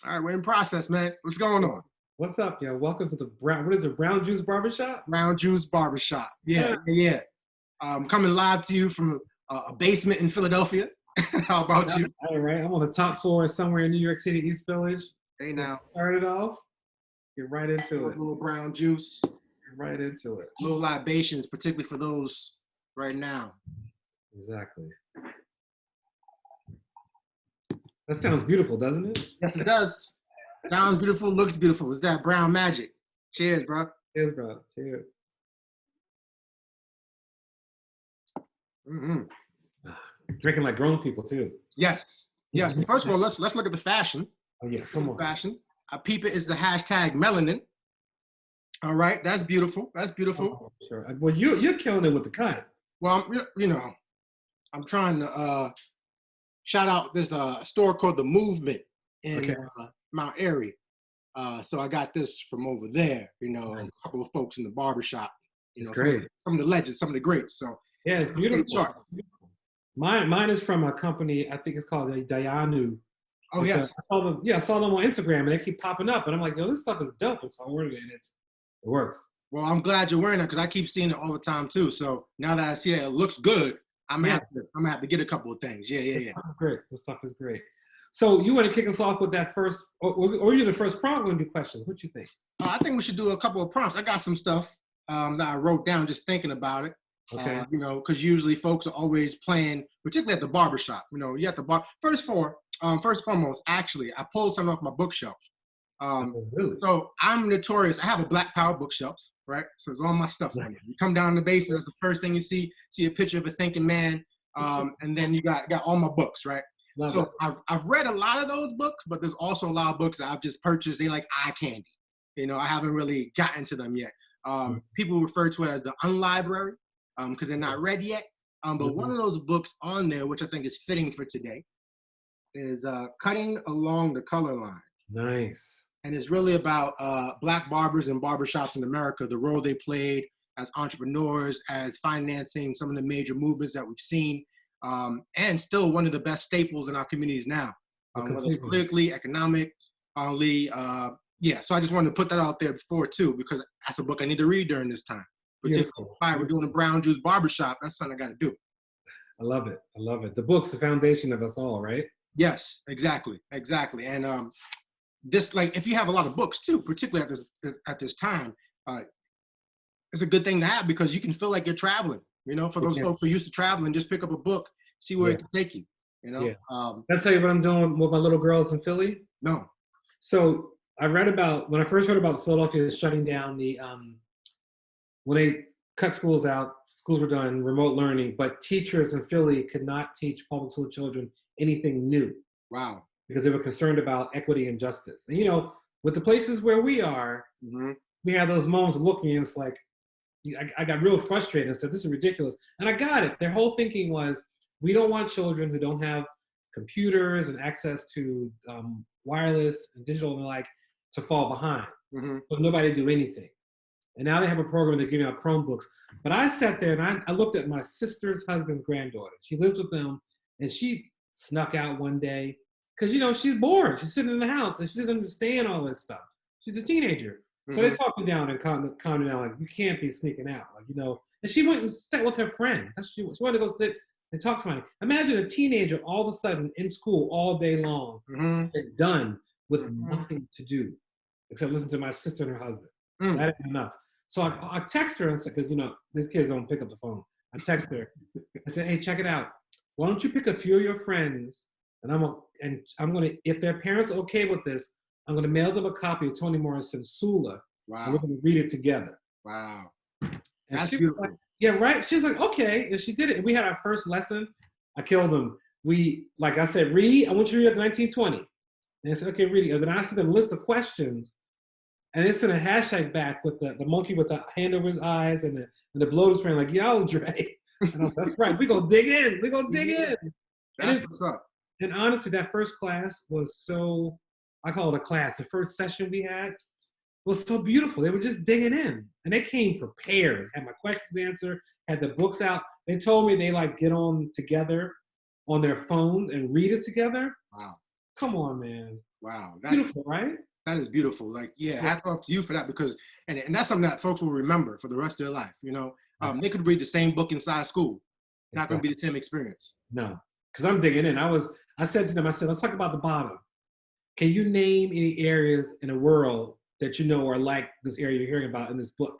All right, we're in process, man. What's going on? What's up, yo? Welcome to the what is it, Brown Juice Barbershop? Brown Juice Barbershop. Yeah. Coming live to you from a basement in Philadelphia. How about you? All right, I'm on the top floor somewhere in New York City, East Village. Hey, now. Start it off. Get right into A it. little brown juice. Get right into it. Little libations, particularly for those right now. Exactly. That sounds beautiful, doesn't it? Yes, it does. Sounds beautiful, looks beautiful. It's that brown magic. Cheers, bro. Cheers, bro. Cheers. Mm-hmm. Drinking like grown people too. Yes. First of all, let's look at the fashion. Oh yeah, come on. Fashion. Peep it is the hashtag melanin. All right, that's beautiful. That's beautiful. Oh, sure. Well, you're killing it with the cut. Well, I'm trying to shout out this store called The Movement in Mount Airy. So I got this from over there. A couple of folks in the barbershop. It's great. Some of the legends, some of the greats. So yeah, it's beautiful. Mine is from a company. I think it's called Dayanu. Oh yeah. I saw them on Instagram, and they keep popping up, and I'm like, yo, this stuff is dope. And so I'm wearing it, and it works. Well, I'm glad you're wearing it because I keep seeing it all the time too. So now that I see it looks good, I'm gonna have to get a couple of things. Yeah. Great. This stuff is great. So you want to kick us off with that first, or you're the first prompt going to do questions? What you think? I think we should do a couple of prompts. I got some stuff that I wrote down just thinking about it. Okay. Because usually folks are always playing, particularly at the barbershop. You at the bar. First foremost, actually, I pulled something off my bookshelf. Really? So I'm notorious. I have a Black Power bookshelf, right? So it's all my stuff on it. You come down in the basement, that's the first thing you see a picture of a thinking man, and then you got all my books, right? So I've read a lot of those books, but there's also a lot of books that I've just purchased. They like eye candy. I haven't really gotten to them yet. People refer to it as the unlibrary because they're not read yet. But one of those books on there, which I think is fitting for today, is Cutting Along the Color Line. Nice. And it's really about Black barbers and barbershops in America, the role they played as entrepreneurs, as financing some of the major movements that we've seen, and still one of the best staples in our communities now, whether it's politically, economically. So I just wanted to put that out there before too, because that's a book I need to read during this time. Particularly if we're doing a Brown Juice Barbershop, that's something I got to do. I love it. The book's the foundation of us all, right? Yes, exactly. And this, like, if you have a lot of books too, particularly at this time, it's a good thing to have because you can feel like you're traveling. For those folks who are used to traveling, just pick up a book, see where it can take you. Can I tell you what I'm doing with my little girls in Philly? No. So I read about, when I first heard about Philadelphia shutting down the, when they cut schools out, schools were done, remote learning, but teachers in Philly could not teach public school children anything new. Wow. Because they were concerned about equity and justice. And with the places where we are, we have those moments of looking and it's like, I got real frustrated and said, this is ridiculous. And I got it. Their whole thinking was, we don't want children who don't have computers and access to wireless and digital and the like to fall behind. So nobody do anything. And now they have a program they're giving out Chromebooks. But I sat there and I looked at my sister's husband's granddaughter. She lives with them and she snuck out one day because, she's bored. She's sitting in the house and she doesn't understand all this stuff. She's a teenager. So they talked her down and calmed her down, like, you can't be sneaking out. And she went and sat with her friend. She wanted to go sit and talk to somebody. Imagine a teenager all of a sudden in school all day long and done with nothing to do except listen to my sister and her husband. That ain't enough. So I text her and said, because, these kids don't pick up the phone. I text her. I said, hey, check it out. Why don't you pick a few of your friends and I'm gonna, if their parents are okay with this, I'm gonna mail them a copy of Toni Morrison's Sula. Wow. And we're gonna read it together. Wow. And that's beautiful. Like, yeah, right. She's like, okay. And she did it. And we had our first lesson. I killed them. Like I said, read. I want you to read up to 1920. And I said, okay, read it. And then I sent them a list of questions. And they sent a hashtag back with the monkey with the hand over his eyes and the bloated friend, like, yo, Dre. And I was, that's right. We're gonna dig in. We're gonna dig in. That's what's up. And honestly, that first class was so, I call it a class. The first session we had was so beautiful. They were just digging in. And they came prepared, had my questions answered, had the books out. They told me they get on together on their phones and read it together. Wow. Come on, man. Wow. Beautiful, right? That is beautiful. Like, yeah, hats off to you for that, because, and that's something that folks will remember for the rest of their life. You know, they could read the same book inside school. Not going to be the same experience. No, because I'm digging in. I said to them, I said, let's talk about the bottom. Can you name any areas in the world that you know are like this area you're hearing about in this book?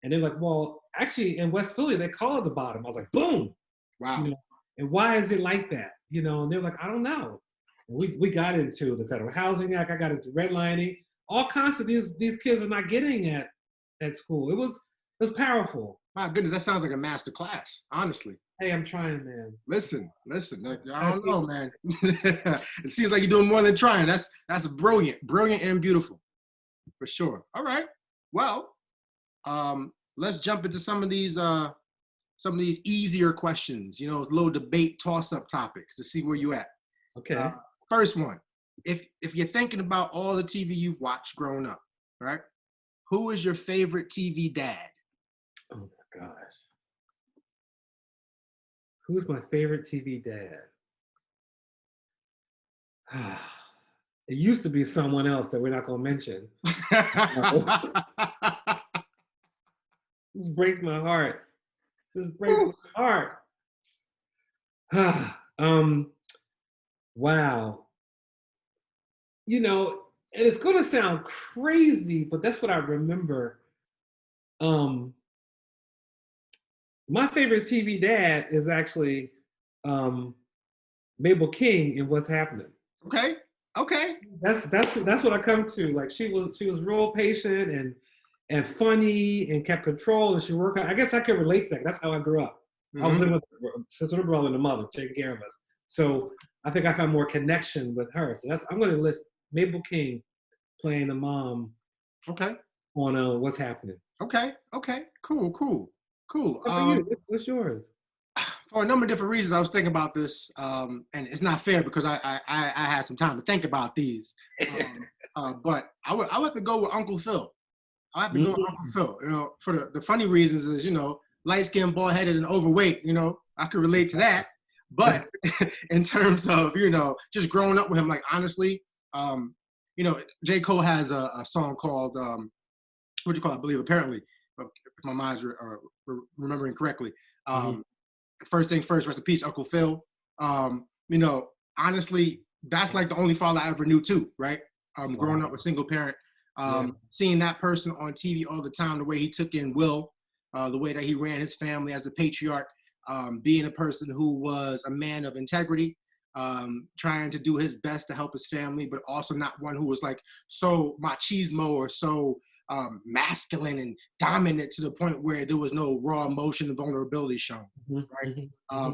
And they're like, well, actually in West Philly, they call it the bottom. I was like, boom. Wow. You know, and why is it like that? You know, and they're like, I don't know. And we got into the Federal Housing Act. I got into redlining. All kinds of these kids are not getting at school. It was powerful. My goodness, that sounds like a master class, honestly. Hey, I'm trying, man. Listen. Like, I don't know, man. It seems like you're doing more than trying. That's brilliant and beautiful, for sure. All right. Well, let's jump into some of these easier questions. You know, little debate toss-up topics to see where you at. Okay. First one. If you're thinking about all the TV you've watched growing up, right? Who is your favorite TV dad? Oh my gosh. Who's my favorite TV dad? It used to be someone else that we're not going to mention. Just breaks my heart. Wow. You know, and it's going to sound crazy, but that's what I remember. My favorite TV dad is actually Mabel King in What's Happening. Okay. That's what I come to. Like she was real patient and funny and kept control, and she worked out. I guess I can relate to that. That's how I grew up. Mm-hmm. I was living with a sister, brother, and a mother taking care of us. So I think I found more connection with her. So I'm going to list Mabel King playing the mom. Okay. On What's Happening. Okay. Cool. What's yours? For a number of different reasons, I was thinking about this, and it's not fair because I had some time to think about these. But I would have to go with Uncle Phil. I have to go with Uncle Phil. You know, for the funny reasons is, you know, light-skinned, bald-headed, and overweight. You know, I could relate to that. But in terms of, you know, just growing up with him, like honestly, you know, J. Cole has a song called what do you call it? I believe, apparently, if my mind's remembering correctly. First things first, rest in peace, Uncle Phil. You know, honestly, that's like the only father I ever knew too, right? Growing up with single parent, seeing that person on TV all the time, the way he took in Will, the way that he ran his family as the patriarch, being a person who was a man of integrity, trying to do his best to help his family, but also not one who was like so machismo or so masculine and dominant to the point where there was no raw emotion and vulnerability shown, right?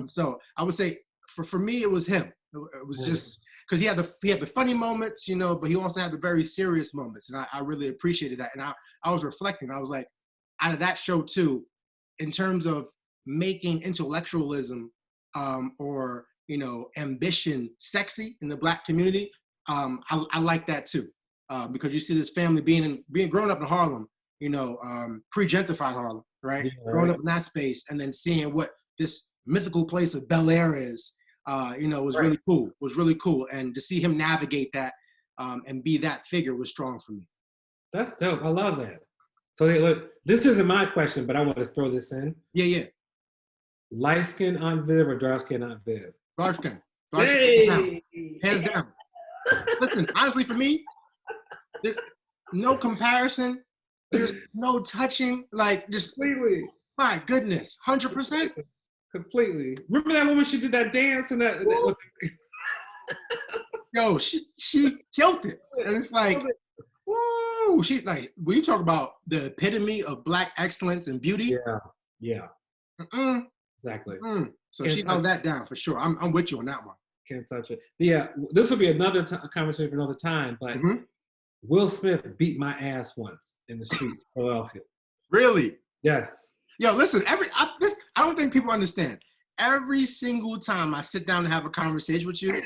So I would say for me, it was him. It was just because he had the funny moments, you know, but he also had the very serious moments, and I really appreciated that. And I was reflecting. I was like, out of that show too, in terms of making intellectualism or, you know, ambition sexy in the Black community, I like that too. Because you see this family being grown up in Harlem, you know, pre-gentrified Harlem, right? Growing up in that space, and then seeing what this mythical place of Bel Air is, you know, was really cool. Was really cool, and to see him navigate that and be that figure was strong for me. That's dope. I love that. So look, this isn't my question, but I want to throw this in. Yeah. Light skin Aunt Viv or dark skin Aunt Viv? Dark skin. Hey! Hands down. Listen, honestly, for me, there's no comparison. There's no touching. Like, just completely. My goodness, 100%. Completely. Remember that woman? She did that dance and that. Yo, she killed it, and it's like, woo! She's like, when you talk about the epitome of Black excellence and beauty. Yeah. Exactly. So she held that down for sure. I'm with you on that one. Can't touch it. Yeah, this will be another conversation for another time, but. Will Smith beat my ass once in the streets of Philadelphia. Really? Yes. Yo, listen, I don't think people understand. Every single time I sit down and have a conversation with you,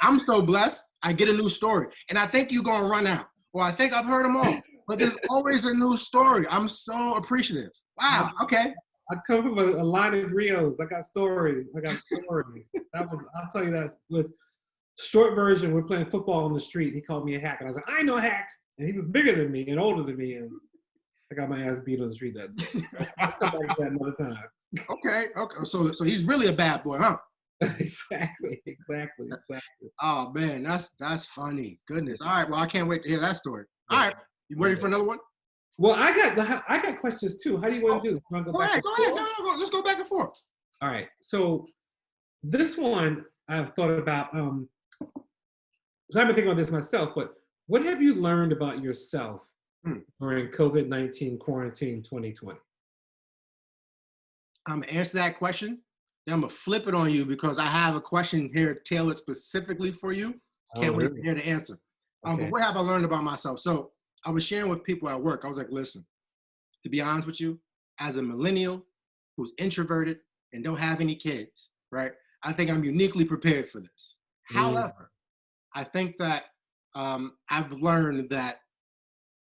I'm so blessed, I get a new story. And I think you're going to run out. Or I think I've heard them all. But there's always a new story. I'm so appreciative. Wow, okay. I come from a line of Rios. I got stories. I'll tell you that with Short version, we're playing football on the street. He called me a hack, and I was like, I know hack. And he was bigger than me and older than me, and I got my ass beat on the street that day. I'll come back to that another time. Okay. So he's really a bad boy, huh? Exactly. Oh man, that's funny. Goodness. All right. Well, I can't wait to hear that story. All right. You ready for another one? Well, I got questions too. How do you want to do this? Go ahead. No. Let's go back and forth. All right. So this one I've thought about. So I've been thinking about this myself. But what have you learned about yourself during COVID-19 quarantine 2020? I'm gonna answer that question. Then I'm gonna flip it on you because I have a question here tailored specifically for you. Can't wait to hear the answer. Okay. But what have I learned about myself? So I was sharing with people at work. I was like, listen, to be honest with you, as a millennial who's introverted and don't have any kids, right? I think I'm uniquely prepared for this. However, I think that I've learned that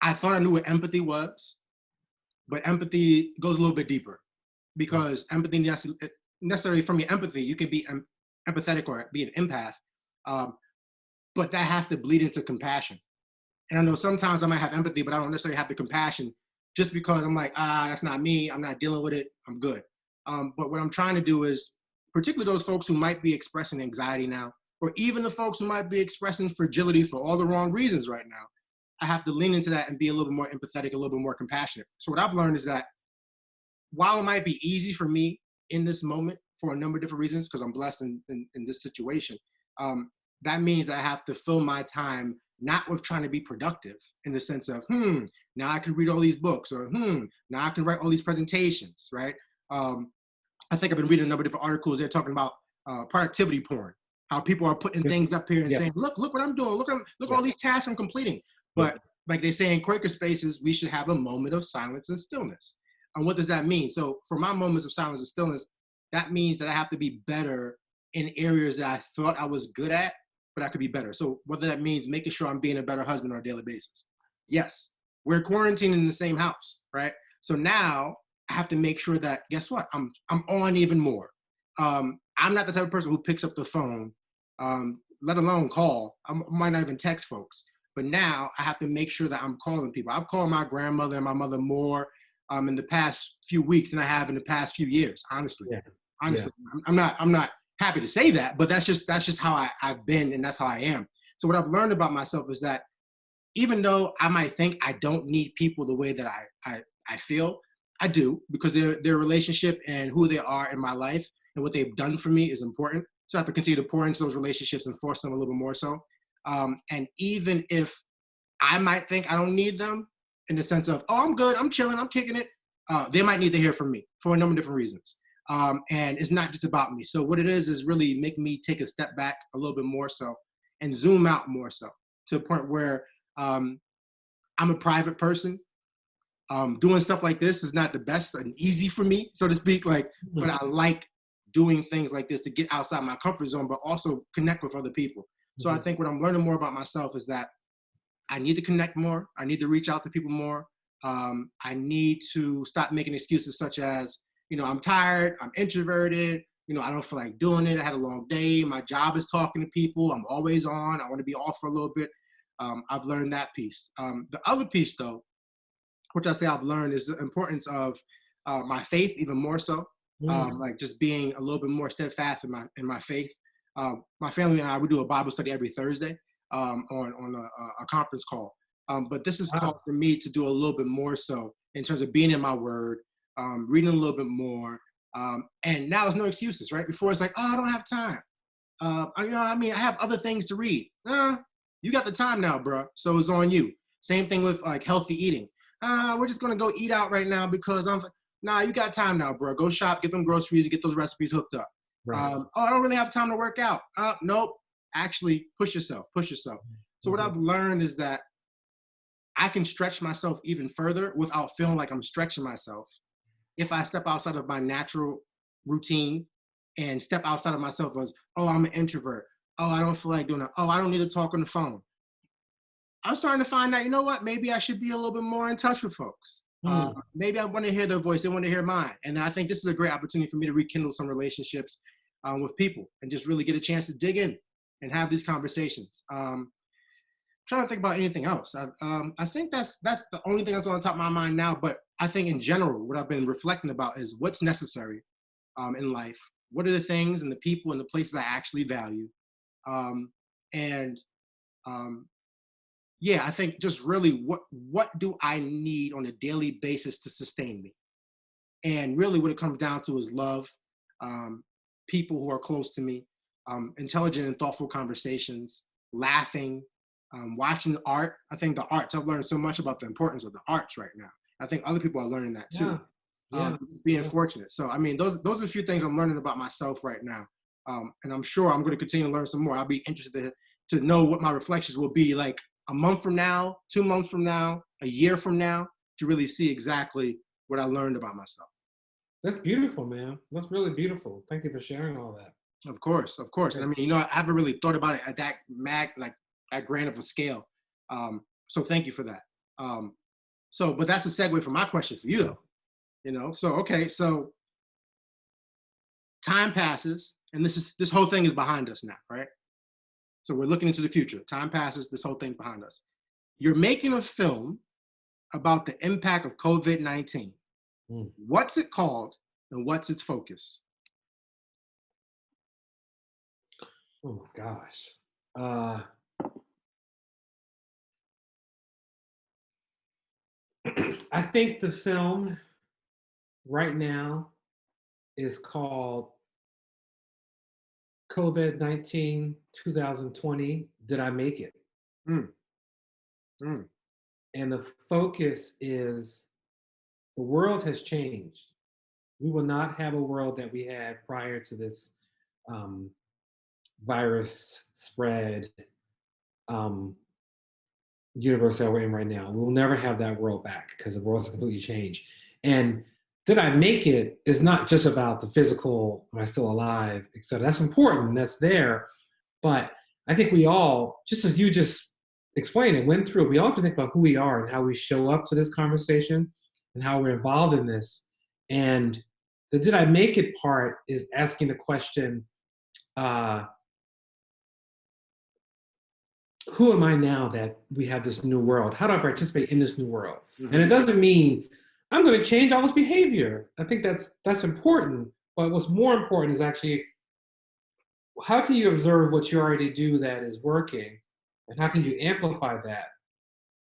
I thought I knew what empathy was, but empathy goes a little bit deeper because empathy necessarily from your empathy, you can be empathetic or be an empath, but that has to bleed into compassion. And I know sometimes I might have empathy, but I don't necessarily have the compassion just because I'm like, that's not me. I'm not dealing with it. I'm good. But what I'm trying to do is, particularly those folks who might be expressing anxiety now, or even the folks who might be expressing fragility for all the wrong reasons right now, I have to lean into that and be a little bit more empathetic, a little bit more compassionate. So what I've learned is that while it might be easy for me in this moment for a number of different reasons, because I'm blessed in this situation, that means that I have to fill my time not with trying to be productive in the sense of, now I can read all these books, or now I can write all these presentations, right? I think I've been reading a number of different articles. They're talking about productivity porn, how people are putting things up here and saying, look what I'm doing, look all these tasks I'm completing. But like they say in Quaker spaces, we should have a moment of silence and stillness. And what does that mean? So for my moments of silence and stillness, that means that I have to be better in areas that I thought I was good at, but I could be better. So whether that means making sure I'm being a better husband on a daily basis. Yes, we're quarantined in the same house, right? So now I have to make sure that, guess what? I'm on even more. I'm not the type of person who picks up the phone, let alone call. I might not even text folks. But now I have to make sure that I'm calling people. I've called my grandmother and my mother more in the past few weeks than I have in the past few years, honestly. Honestly, I'm not happy to say that, but that's just how I've been, and that's how I am. So what I've learned about myself is that even though I might think I don't need people the way that I feel, I do, because their relationship and who they are in my life and what they've done for me is important. So I have to continue to pour into those relationships and force them a little bit more so. And even if I might think I don't need them in the sense of, I'm good, I'm chilling, I'm kicking it, they might need to hear from me for a number of different reasons. And it's not just about me. So what it is really make me take a step back a little bit more so and zoom out more so to a point where I'm a private person. Doing stuff like this is not the best and easy for me, so to speak, but I like doing things like this to get outside my comfort zone, but also connect with other people. So I think what I'm learning more about myself is that I need to connect more. I need to reach out to people more. I need to stop making excuses such as, I'm tired, I'm introverted, I don't feel like doing it. I had a long day. My job is talking to people. I'm always on. I want to be off for a little bit. I've learned that piece. The other piece, though, which I say I've learned, is the importance of my faith even more so. Like just being a little bit more steadfast in my faith. My family and I, we do a Bible study every Thursday on a conference call. But this is called for me to do a little bit more so in terms of being in my word, reading a little bit more. And now there's no excuses, right? Before it's like, I don't have time. I have other things to read. You got the time now, bro. So it's on you. Same thing with like healthy eating. We're just going to go eat out right now because you got time now, bro. Go shop, get them groceries, get those recipes hooked up. Right. I don't really have time to work out. Nope. Actually, push yourself. So what I've learned is that I can stretch myself even further without feeling like I'm stretching myself if I step outside of my natural routine and step outside of myself as, I'm an introvert. I don't feel like doing it. I don't need to talk on the phone. I'm starting to find out, you know what? Maybe I should be a little bit more in touch with folks. Maybe I want to hear their voice. They want to hear mine. And I think this is a great opportunity for me to rekindle some relationships with people and just really get a chance to dig in. and have these conversations. Trying to think about anything else. I think that's the only thing that's on top of my mind now. But I think in general, what I've been reflecting about is what's necessary in life. What are the things and the people and the places I actually value? And yeah, I think just really what do I need on a daily basis to sustain me? And really what it comes down to is love, people who are close to me, intelligent and thoughtful conversations, laughing, watching art. I think the arts, I've learned so much about the importance of the arts right now. I think other people are learning that too. Being fortunate. So, I mean, those are a few things I'm learning about myself right now. And I'm sure I'm going to continue to learn some more. I'll be interested to know what my reflections will be like a month from now, 2 months from now, a year from now, to really see exactly what I learned about myself. That's beautiful, man. That's really beautiful. Thank you for sharing all that. Of course. And I mean, I haven't really thought about it at that grand of a scale. So thank you for that. But that's a segue for my question for you, though. So time passes, and this whole thing is behind us now, right? So we're looking into the future. Time passes, this whole thing's behind us. You're making a film about the impact of COVID-19. What's it called, and what's its focus? Oh my gosh. I think the film right now is called COVID-19 2020, Did I Make It? And the focus is the world has changed. We will not have a world that we had prior to this virus spread universe that we're in right now. We will never have that world back because the world has completely changed. And Did I Make It is not just about the physical, am I still alive, et cetera. That's important and that's there. But I think we all, just as you just explained and went through, we all have to think about who we are and how we show up to this conversation and how we're involved in this. And the Did I Make It part is asking the question, who am I now that we have this new world? How do I participate in this new world? And it doesn't mean I'm going to change all this behavior. I think that's important. But what's more important is actually, how can you observe what you already do that is working? And how can you amplify that?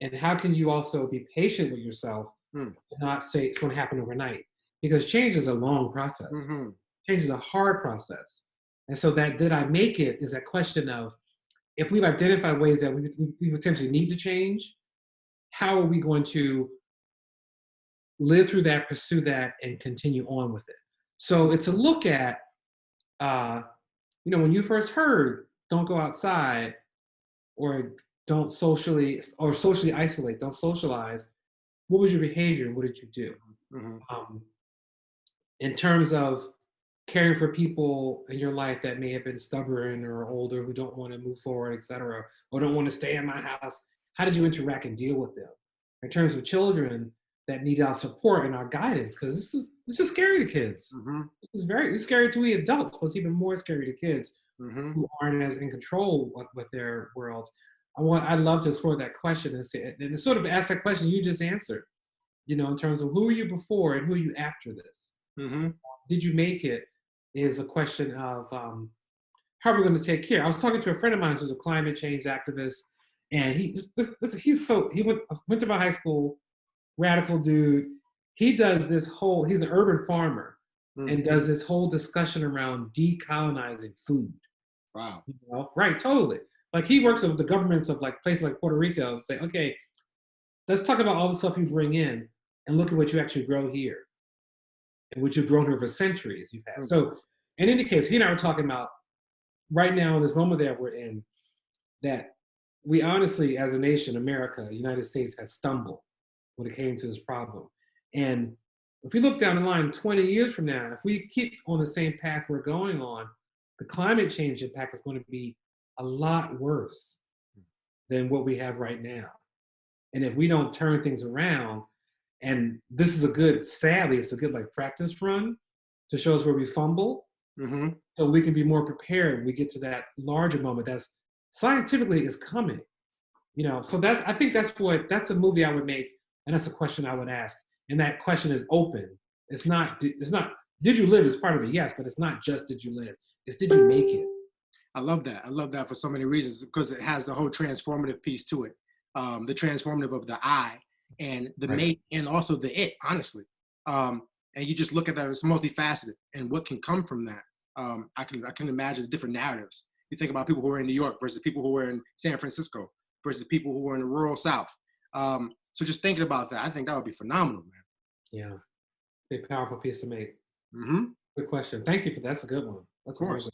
And how can you also be patient with yourself and not say it's going to happen overnight? Because change is a long process. Change is a hard process. And so that Did I Make It is that question of, if we've identified ways that we potentially need to change, how are we going to live through that, pursue that, and continue on with it? So it's a look at, when you first heard, don't go outside, or don't socially isolate, don't socialize, what was your behavior and what did you do? In terms of caring for people in your life that may have been stubborn or older, who don't want to move forward, et cetera, or don't want to stay in my house, how did you interact and deal with them? In terms of children that need our support and our guidance, because this is scary to kids. It's scary to we adults, but it's even more scary to kids who aren't as in control with their worlds. I'd love to explore that question and sort of ask that question you just answered, in terms of who are you before and who are you after this? Did you make it? Is a question of how are we going to take care? I was talking to a friend of mine who's a climate change activist, and he went to my high school, radical dude. He does this whole, he's an urban farmer and does this whole discussion around decolonizing food. Wow. Right, totally. Like he works with the governments of like places like Puerto Rico and say, okay, let's talk about all the stuff you bring in and look at what you actually grow here. And which you've grown here for centuries you've had. So in any case, he and I were talking about right now in this moment that we're in, that we honestly, as a nation, America, United States, has stumbled when it came to this problem. And if we look down the line 20 years from now, if we keep on the same path we're going on, the climate change impact is going to be a lot worse than what we have right now. And if we don't turn things around, and this is sadly, it's a good like practice run to show us where we fumble. Mm-hmm. so we can be more prepared when we get to that larger moment that's scientifically is coming. So I think that's the movie I would make, and that's a question I would ask. And that question is open. It's not did you live is part of it, yes, but it's not just did you live. It's did you make it? I love that. I love that for so many reasons, because it has the whole transformative piece to it. The transformative of the I and the make, and also the it, honestly. And you just look at that, it's multifaceted, and what can come from that. I can imagine the different narratives. You think about people who are in New York versus people who are in San Francisco versus people who are in the rural South. So just thinking about that, I think that would be phenomenal, man. Yeah, big powerful piece to make. Mm-hmm. Good question. Thank you for that. That's a good one. Of course.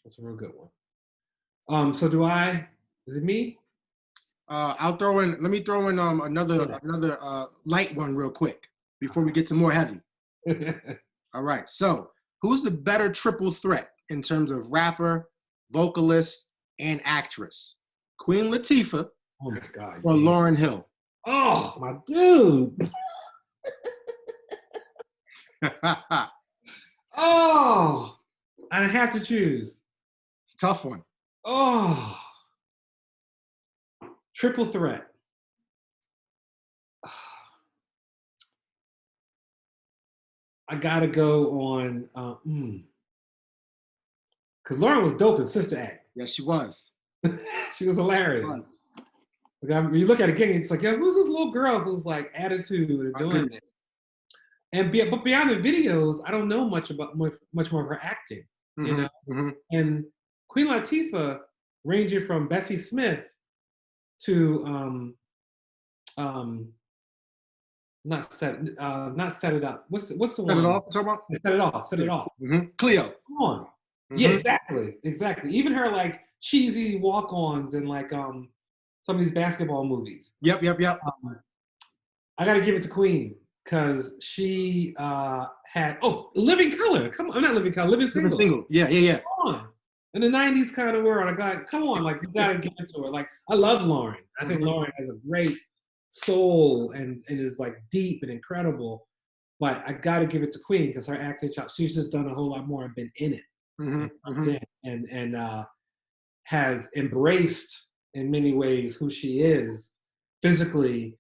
That's a real good one. So is it me? Let me throw in another light one real quick before we get to more heavy. All right. So who's the better triple threat in terms of rapper, vocalist, and actress? Queen Latifah, oh my God, or Lauryn Hill? Oh, my dude. Oh, I have to choose. It's a tough one. Oh, triple threat. I gotta go on, because Lauryn was dope in Sister Act. Yes, she was. She was hilarious. She was. Like, when you look at it again, it's like, yo, who's this little girl who's like attitude and doing this? But beyond the videos, I don't know much more of her acting, mm-hmm. you know. Mm-hmm. And Queen Latifah, ranging from Bessie Smith to not set it up. What's the Set one? It Off. Talk about? Set it off. Mm-hmm. Cleo. Come on. Mm-hmm. Yeah, exactly. Even her like cheesy walk-ons and like some of these basketball movies. Yep. I got to give it to Queen because she had Living Color. Come on, not Living Color, Living Single. Yeah. Come on. In the 90s kind of world, I got, come on, like you got to give it to her. Like I love Lauryn. I think Lauryn has a great soul and is like deep and incredible. But I got to give it to Queen because her acting job, she's just done a whole lot more and been in it. And has embraced in many ways who she is physically,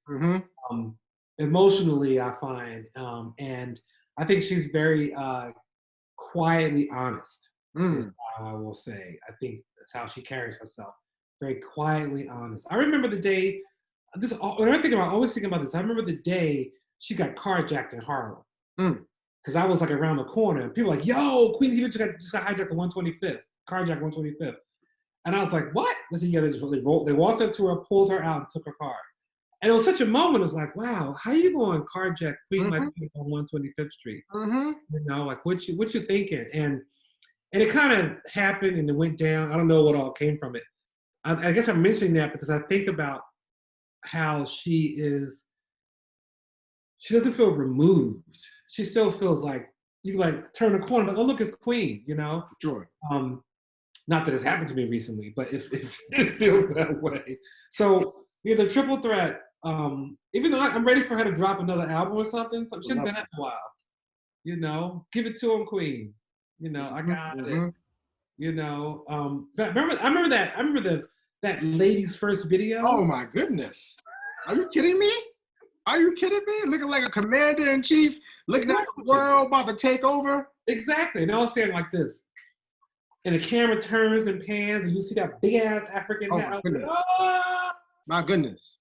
emotionally, I find, and I think she's very quietly honest. Is how I will say. I think that's how she carries herself, very quietly honest. I remember the day. When I always think about this. I remember the day she got carjacked in Harlem. Because I was like around the corner, and people were like, "Yo, Queen Latifah just got hijacked on 125th, carjacked 125th," and I was like, "What?" I said, "Yeah, they walked up to her, pulled her out, and took her car." And it was such a moment. It was like, "Wow, how you going to carjack Queen Latifah on 125th Street?" You know, like what you thinking? And it kind of happened, and it went down. I don't know what all came from it. I guess I'm mentioning that because I think about how she doesn't feel removed. She still feels like you can like turn a corner, like, oh look, it's Queen, you know? Sure. Not that it's happened to me recently, but it feels that way. So the triple threat, even though I'm ready for her to drop another album or something, so she hasn't done that in a while. You know, give it to him, Queen. You know, I got it. You know, I remember that lady's first video. Oh my goodness. Are you kidding me? Are you kidding me? Looking like a commander-in-chief, looking at the world about to take over. Exactly. And I was saying like this. And the camera turns and pans, and you see that big-ass African hat. My goodness. My goodness.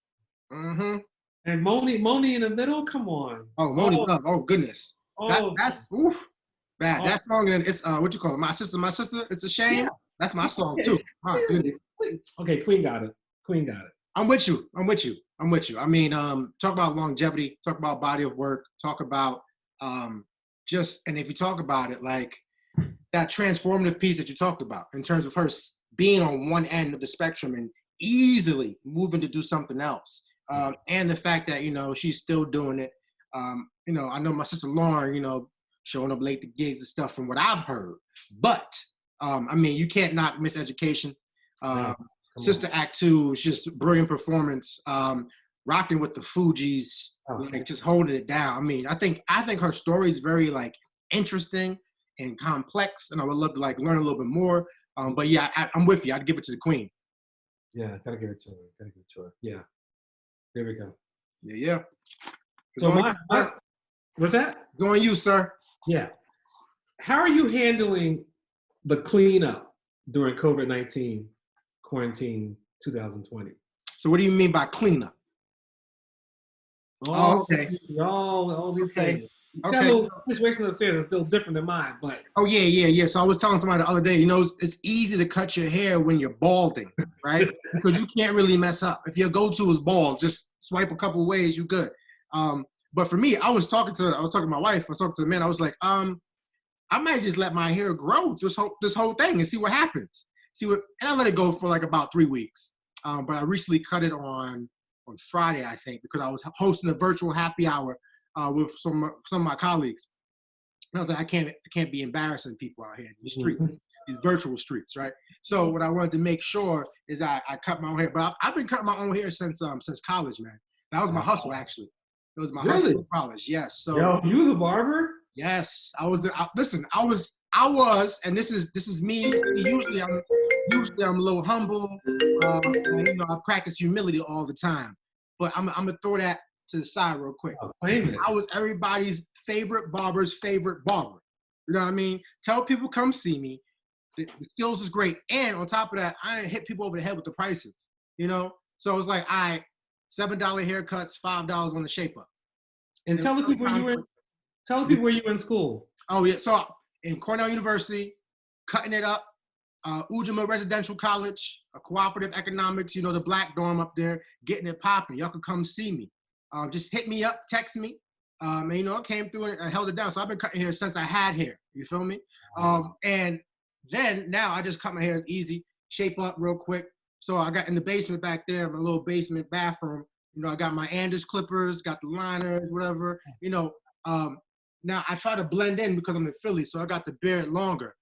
And Moni in the middle? Come on. Oh, Moni Love. Oh, goodness. That's, oof. Bad. That song, and it's, what you call it? My Sister, It's a Shame. Yeah. That's my song, too. My goodness. Okay, Queen got it. I'm with you. I mean, talk about longevity, talk about body of work, talk about and if you talk about it, like that transformative piece that you talked about in terms of her being on one end of the spectrum and easily moving to do something else. And the fact that, you know, she's still doing it. You know, I know my sister Lauryn, you know, showing up late to gigs and stuff from what I've heard. But, I mean, you can't knock Miseducation. Sister Act 2 is just brilliant performance. Rocking with the Fugees, like just holding it down. I mean, I think her story is very like interesting and complex, and I would love to like learn a little bit more. But yeah, I'm with you. I'd give it to the queen. Yeah, gotta give it to her. Yeah, there we go. Yeah. So what's that? It's on you, sir. Yeah. How are you handling the cleanup during COVID-19 quarantine 2020? So what do you mean by cleanup? Okay. All these things. Okay. Got a little situation upstairs that's still different than mine, but. Oh yeah. So I was telling somebody the other day, it's easy to cut your hair when you're balding, right? Because you can't really mess up. If your go-to is bald, just swipe a couple ways, you good. But for me, I was talking to my wife. I was talking to the man. I was like, I might just let my hair grow this whole thing and see what happens. And I let it go for like about 3 weeks. But I recently cut it on Friday, I think, because I was hosting a virtual happy hour with some of my colleagues. And I was like, I can't be embarrassing people out here in the streets, these virtual streets, right? So what I wanted to make sure is I cut my own hair. But I've been cutting my own hair since college, man. That was my hustle, actually. It was my hustle in college, yes. So yo, you was a barber? Yes, I was. Listen, I was, and this is me. Usually I'm a little humble. And, I practice humility all the time. But I'm gonna throw that to the side real quick. I was everybody's favorite barber's favorite barber. You know what I mean? Tell people come see me. The skills is great, and on top of that, I didn't hit people over the head with the prices. So it was like, $7 haircuts, $5 on the shape up. And tell the people where you were in school. Oh yeah, so in Cornell University, cutting it up. Ujima Residential College, cooperative economics, the black dorm up there, getting it popping. Y'all can come see me. Just hit me up, text me. And I came through and I held it down. So I've been cutting hair since I had hair. You feel me? And then now I just cut my hair easy, shape up real quick. So I got in the basement back there, my little basement bathroom. I got my André clippers, got the liners, whatever. Now I try to blend in because I'm in Philly, so I got the beard longer.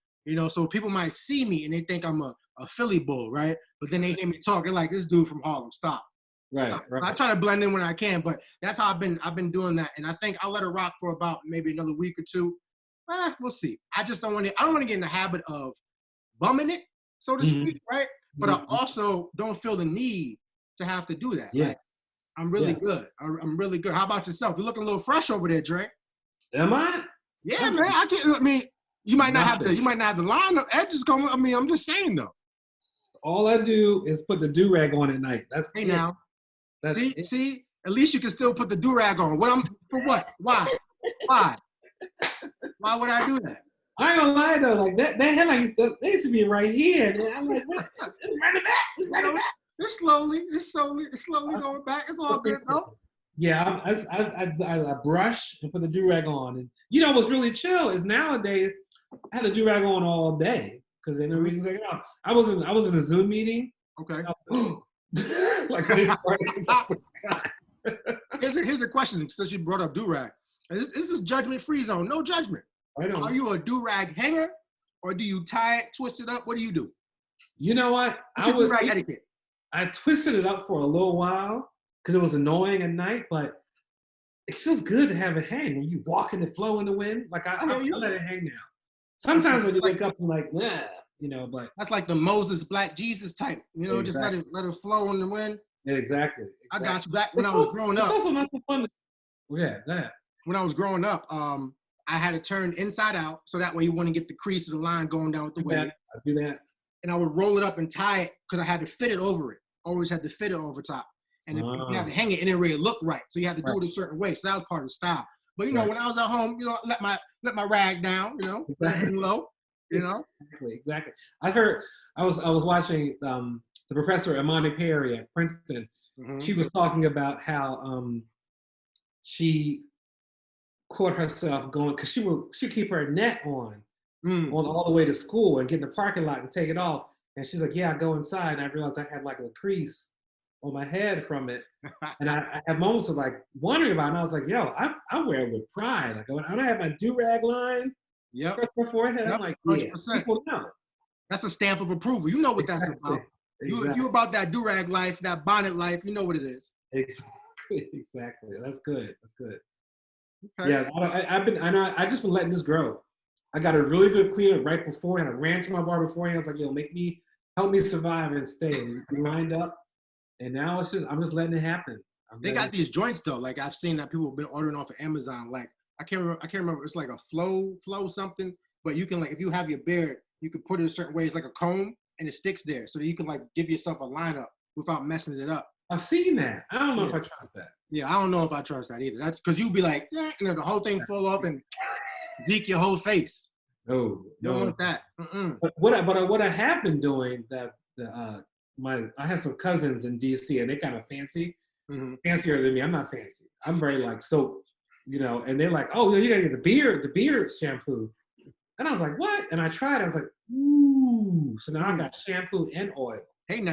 So people might see me and they think I'm a Philly bull, right? But then they hear me talk, they're like, this dude from Harlem, stop. Right. So I try to blend in when I can, but that's how I've been doing that. And I think I'll let it rock for about maybe another week or two. We'll see. I don't want to get in the habit of bumming it, so to speak, right? But I also don't feel the need to have to do that. Yeah. Like, I'm really good. I'm really good. How about yourself? You're looking a little fresh over there, Dre. Am I? Yeah, man. You might not have the line of edges going. I'm just saying though. All I do is put the do-rag on at night. That's hey it. Now. That's see. At least you can still put the do-rag on. For what? Why? Why would I do that? I ain't gonna lie though, like that headline used to be right here. And I'm like, what? It's running back. It's running back. It's slowly going back. It's all good though. Yeah, I brush and put the do-rag on. And what's really chill is nowadays I had the do-rag on all day because there's no reason to take it off. I was in a Zoom meeting. Okay. Like here's a question since you brought up do-rag. This is judgment-free zone. No judgment. Are you a do-rag hanger or do you tie it, twist it up? What do you do? You know what? Do-rag etiquette. I twisted it up for a little while because it was annoying at night, but it feels good to have it hang when you walk in the flow in the wind. Like I let it hang now. Sometimes when you wake up, you're like, nah, but that's like the Moses Black Jesus type. Exactly. Just let it flow in the wind. Yeah, exactly. I got you. Back when I was growing up. It's also not so fun. Yeah, go ahead. When I was growing up, I had it turned inside out so that way you wouldn't get the crease of the line going down with the wave. I do that. And I would roll it up and tie it because I had to fit it over it. Always had to fit it over top. And if you have to hang it, it didn't really look right. So you had to do it a certain way. So that was part of the style. But when I was at home, let my rag down, exactly. low, Exactly. I was watching the professor Imani Perry at Princeton. Mm-hmm. She was talking about how she caught herself going because she'd keep her net on all the way to school and get in the parking lot and take it off. And she's like, yeah, I go inside and I realized I had like a crease on my head from it. And I have moments of like wondering about it. And I was like, yo, I wear it with pride. Like when I have my do-rag line across my forehead, I'm like, yeah, 100%. People know. That's a stamp of approval. You know what that's about. Exactly. If you're about that do-rag life, that bonnet life, you know what it is. Exactly. That's good. Okay. Yeah, I just been letting this grow. I got a really good cleaner right before, and I ran to my barber beforehand. I was like, yo, help me survive and stay. And we lined up, and now I'm just letting it happen. They got these joints though. Like I've seen that people have been ordering off of Amazon. Like I can't remember. It's like a flow something. But you can like if you have your beard, you can put it a certain way. It's like a comb, and it sticks there, so that you can like give yourself a lineup without messing it up. I've seen that. I don't know if I trust that. Yeah, I don't know if I trust that either. That's because you'd be like, the whole thing fall off and zeke your whole face. Oh, you don't want that. But what I have been doing that I have some cousins in DC and they're kind of fancy, fancier than me. I'm not fancy. I'm very like soap, and they're like, oh, you gotta get the beard shampoo. And I was like, what? And I tried it. I was like, ooh. So now I got shampoo and oil. Hey,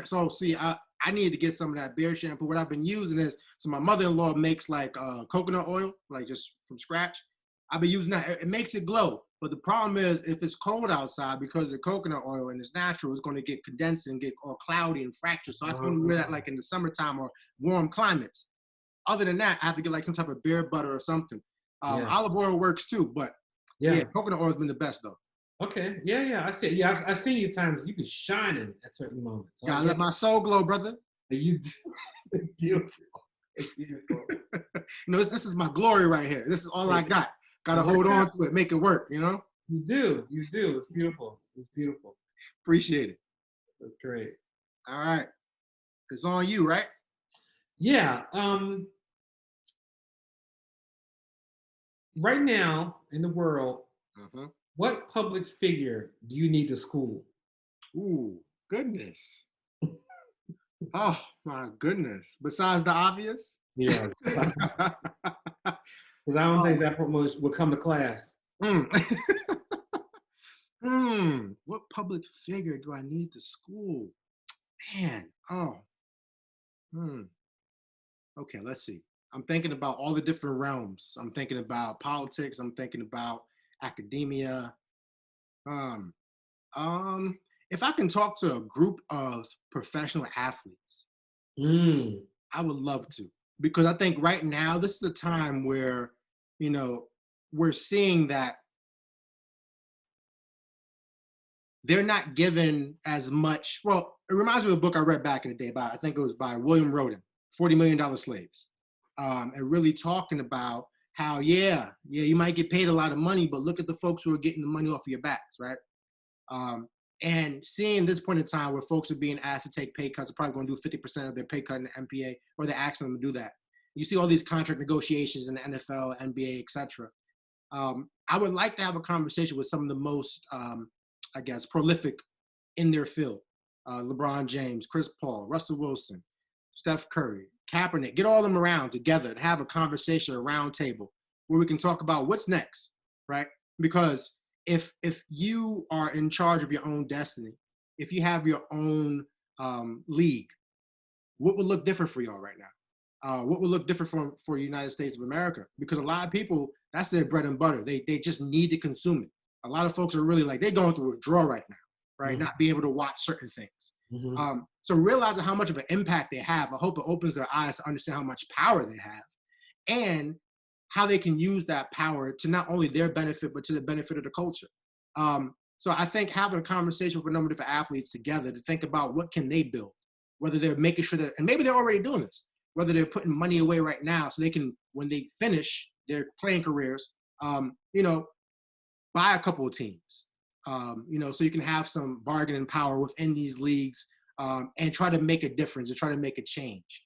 so see, I need to get some of that beard shampoo. What I've been using is, so my mother-in-law makes like coconut oil, like just from scratch. I've been using that. It makes it glow. But the problem is if it's cold outside, because the coconut oil and it's natural, it's going to get condensed and get all cloudy and fractured. So I can wear that like in the summertime or warm climates. Other than that, I have to get like some type of beard butter or something. Olive oil works too, but coconut oil has been the best though. Okay. Yeah. I see. Yeah, I've seen you times you be shining at certain moments. So let my soul glow, brother. You do. It's beautiful. It's beautiful. This is my glory right here. This is all I got. Got to hold on to it, make it work, You do. It's beautiful. It's beautiful. Appreciate it. That's great. All right. It's on you, right? Yeah. Right now in the world, what public figure do you need to school? Ooh, goodness. Oh, my goodness. Besides the obvious? Yeah. Because I don't think that much will come to class. What public figure do I need to school? Man, Okay, let's see. I'm thinking about all the different realms. I'm thinking about politics. I'm thinking about academia. If I can talk to a group of professional athletes, I would love to, because I think right now this is the time where, we're seeing that they're not given as much. Well, it reminds me of a book I read back in the day I think it was by William Roden, $40 Million Slaves. And really talking about how, you might get paid a lot of money, but look at the folks who are getting the money off of your backs, right? And seeing this point in time where folks are being asked to take pay cuts, are probably going to do 50% of their pay cut in the MPA, or they're asking them to do that. You see all these contract negotiations in the NFL, NBA, etc. I would like to have a conversation with some of the most, prolific in their field. LeBron James, Chris Paul, Russell Wilson, Steph Curry, Kaepernick, get all of them around together and have a conversation, a round table where we can talk about what's next, right? Because if you are in charge of your own destiny, if you have your own league, what would look different for y'all right now? What would look different for the United States of America? Because a lot of people, that's their bread and butter. They just need to consume it. A lot of folks are really like, they're going through a withdrawal right now, right? Not being able to watch certain things. So realizing how much of an impact they have, I hope it opens their eyes to understand how much power they have and how they can use that power to not only their benefit, but to the benefit of the culture. So I think having a conversation with a number of different athletes together to think about what can they build, whether they're making sure that, and maybe they're already doing this, whether they're putting money away right now so they can, when they finish their playing careers, buy a couple of teams, so you can have some bargaining power within these leagues and try to make a difference and try to make a change.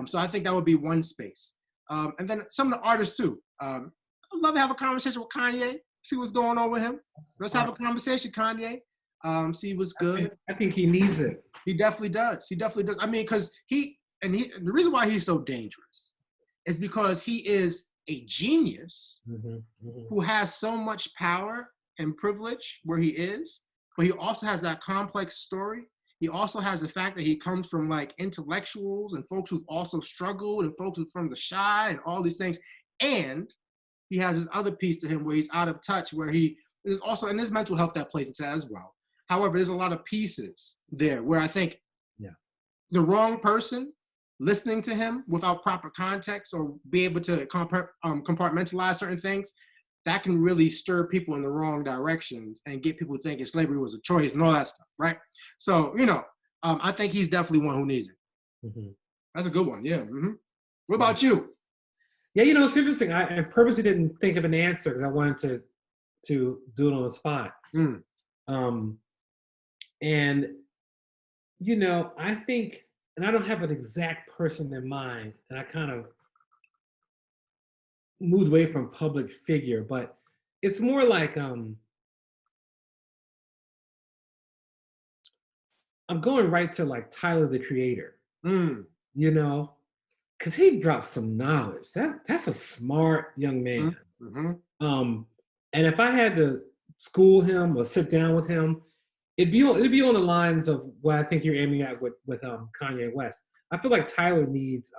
So I think that would be one space. And then some of the artists too. I'd love to have a conversation with Kanye, see what's going on with him. Let's have a conversation, Kanye. See what's good. I think he needs it. He definitely does. I mean, because the reason why he's so dangerous is because he is a genius who has so much power and privilege where he is, but he also has that complex story. He also has the fact that he comes from like intellectuals and folks who've also struggled and folks who've from the shy and all these things. And he has this other piece to him where he's out of touch, where he is also, and there's mental health that plays into that as well. However, there's a lot of pieces there where I think the wrong person listening to him without proper context or be able to compartmentalize certain things that can really stir people in the wrong directions and get people thinking slavery was a choice and all that stuff, right? So, I think he's definitely one who needs it. Mm-hmm. That's a good one, yeah. Mm-hmm. What about you? Yeah, it's interesting. I purposely didn't think of an answer because I wanted to do it on the spot. Mm. And I think, and I don't have an exact person in mind, and I kind of moved away from public figure, but it's more like I'm going right to like Tyler the Creator, because he dropped some knowledge. That's a smart young man. Mm-hmm. And if I had to school him or sit down with him, it'd be on the lines of what I think you're aiming at with Kanye West. I feel like Tyler needs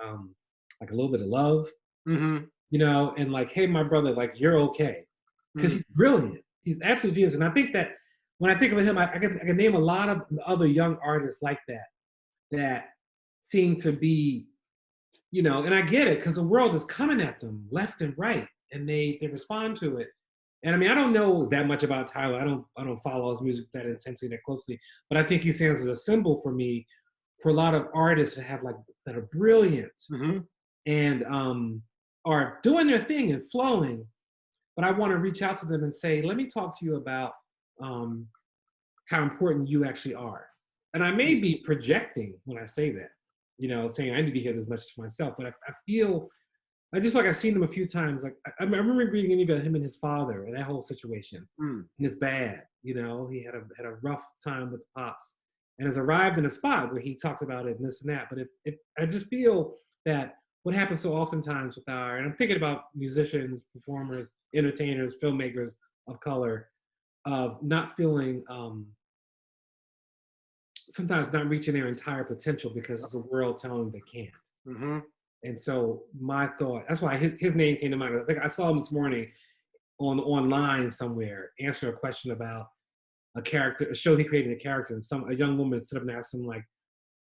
like a little bit of love, and like, hey, my brother, like, you're okay, because he's brilliant. He's absolutely genius, and I think that when I think of him, I can name a lot of other young artists like that seem to be, and I get it because the world is coming at them left and right, and they respond to it. And I mean, I don't know that much about Tyler. I don't follow his music that intensely, that closely, but I think he stands as a symbol for me, for a lot of artists that are brilliant and are doing their thing and flowing. But I want to reach out to them and say, let me talk to you about how important you actually are. And I may be projecting when I say that, saying I need to hear this message for myself. But I feel, I just like I've seen him a few times. Like I remember reading an interview about him and his father and that whole situation. And it's bad. He had a rough time with the pops, and has arrived in a spot where he talks about it and this and that. But I just feel that what happens so oftentimes with and I'm thinking about musicians, performers, entertainers, filmmakers of color, of not feeling, sometimes not reaching their entire potential because it's the world telling them they can't. And so my thought, that's why his name came to mind. I think I saw him this morning online somewhere answering a question about a show he created a character, and a young woman stood up and asked him, like,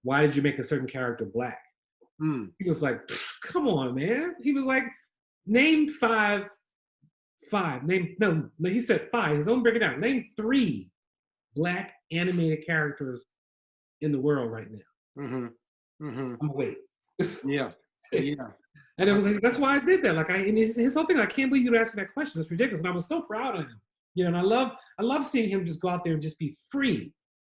why did you make a certain character black? He was like, come on, man. He was like, name five. No, he said five. Don't break it down. Name 3 black animated characters in the world right now. I'm wait. Yeah. And it was like, that's why I did that. Like and his whole thing, I can't believe you asked me that question. It's ridiculous. And I was so proud of him. And I love seeing him just go out there and just be free.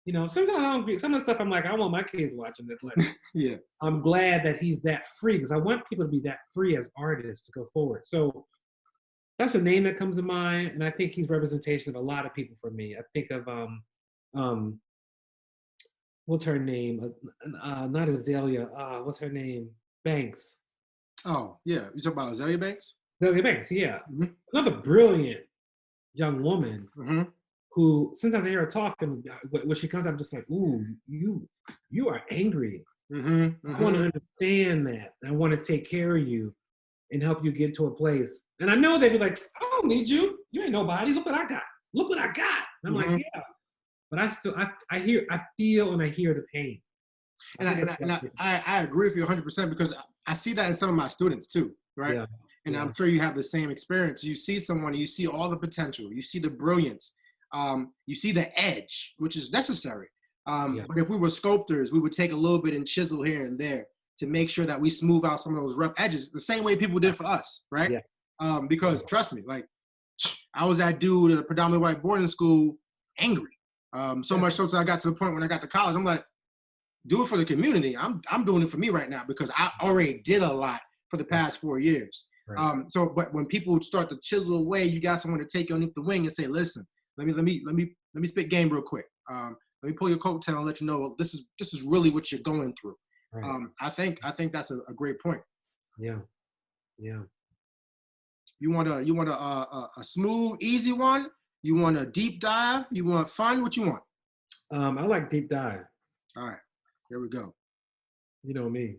Sometimes I don't agree. Some of the stuff I'm like, I want my kids watching this. Like, yeah. I'm glad that he's that free, because I want people to be that free as artists to go forward. So that's a name that comes to mind, and I think he's representation of a lot of people for me. I think of what's her name? Not Azalea. What's her name? Banks. Oh yeah, you talking about Azalea Banks? Azalea Banks, yeah. Another brilliant young woman who sometimes I hear her talk, and when she comes, I'm just like, ooh, you are angry. I want to understand that. I want to take care of you and help you get to a place. And I know they'd be like, I don't need you. You ain't nobody. Look what I got. Look what I got. And I'm like, yeah. But I feel and I hear the pain. And I agree with you 100% because I see that in some of my students too, right? Yeah. And I'm sure you have the same experience. You see someone, you see all the potential, you see the brilliance, you see the edge, which is necessary. But if we were sculptors, we would take a little bit and chisel here and there to make sure that we smooth out some of those rough edges, the same way people did for us, right? Yeah. Because trust me, like, I was that dude at a predominantly white boarding school, angry. So much so I got to the point when I got to college, I'm like, do it for the community. I'm doing it for me right now because I already did a lot for the past 4 years. Right. But when people start to chisel away, you got someone to take you underneath the wing and say, listen, let me spit game real quick. Let me pull your coattail and let you know this is really what you're going through. Right. I think that's a great point. Yeah. You want a smooth, easy one? You want a deep dive? You want fun? What you want? I like deep dive. All right, here we go. You know me.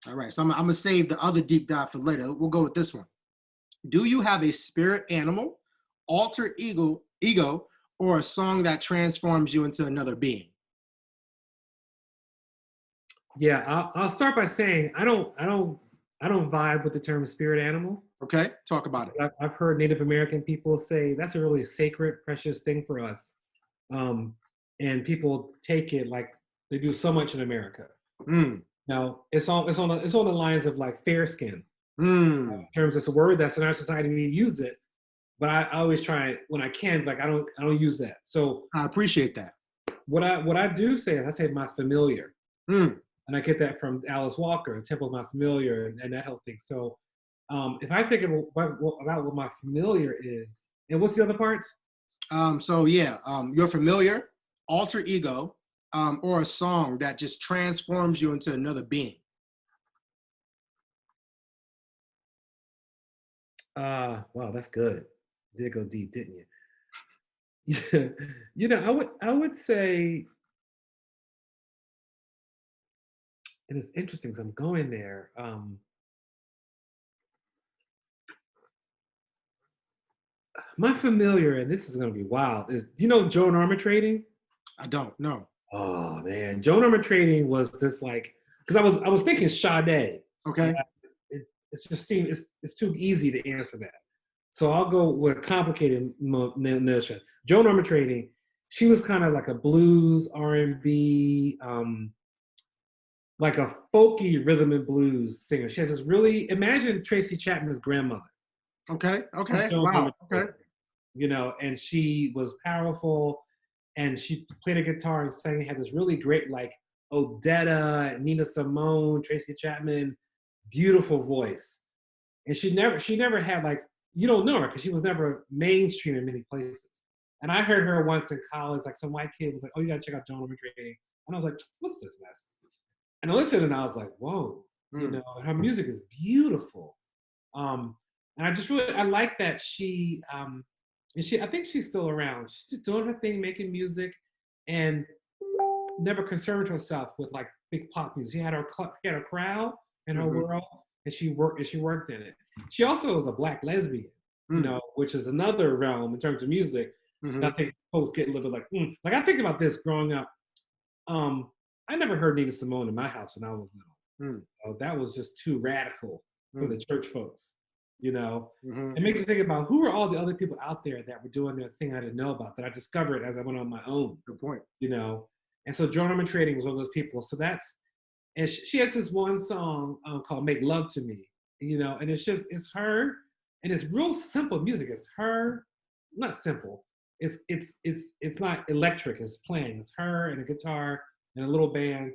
All right, so I'm gonna save the other deep dive for later. We'll go with this one. Do you have a spirit animal, alter ego, or a song that transforms you into another being? Yeah, I'll start by saying I don't vibe with the term spirit animal. Okay, talk about it. I've heard Native American people say that's a really sacred, precious thing for us. And people take it like they do so much in America. Now it's on the lines of like fair skin. In terms of it's a word that's in our society, we use it, but I always try when I can, like I don't use that. So I appreciate that. What I do say is I say my familiar. And I get that from Alice Walker, Temple of My Familiar, and that whole thing. So if I think about what my familiar is, and what's the other parts? So yeah, your familiar, alter ego, or a song that just transforms you into another being. Wow, that's good. You did go deep, didn't you? You know, I would say, and it's interesting because I'm going there. My familiar, and this is going to be wild, is do you know Joan Armour Trading? I don't know. Oh man, Joan Armour Trading was just like because I was thinking Sade. Okay. It just seems it's too easy to answer that. So I'll go with complicated notion. Joan Armour Trading, she was kind of like a blues R&B, like a folky rhythm and blues singer. She has this really imagine Tracy Chapman's grandmother. Okay. Wow. Okay. You know, and she was powerful, and she played a guitar and sang. Had this really great like Odetta, Nina Simone, Tracy Chapman, beautiful voice. And she never had like you don't know her because she was never mainstream in many places. And I heard her once in college, like some white kid was like, "Oh, you gotta check out Joan Armour Trading," and I was like, "What's this mess?" And I listened, and I was like, "Whoa!" You know, her music is beautiful. And I just really I like that and I think she's still around. She's just doing her thing, making music, and never concerned herself with like big pop music. She had her crowd in her world, and she worked in it. She also was a Black lesbian, you know, which is another realm in terms of music. I think folks get a little bit like, like I think about this growing up. I never heard Nina Simone in my house when I was little. That was just too radical for the church folks. You know, it makes you think about who are all the other people out there that were doing their thing I didn't know about that I discovered as I went on my own. Good point. You know, and so Joan Armour Trading was one of those people. So and she has this one song called "Make Love to Me." You know, and it's her, and it's real simple music. It's her, not simple. It's not electric. It's playing. It's her and a guitar and a little band.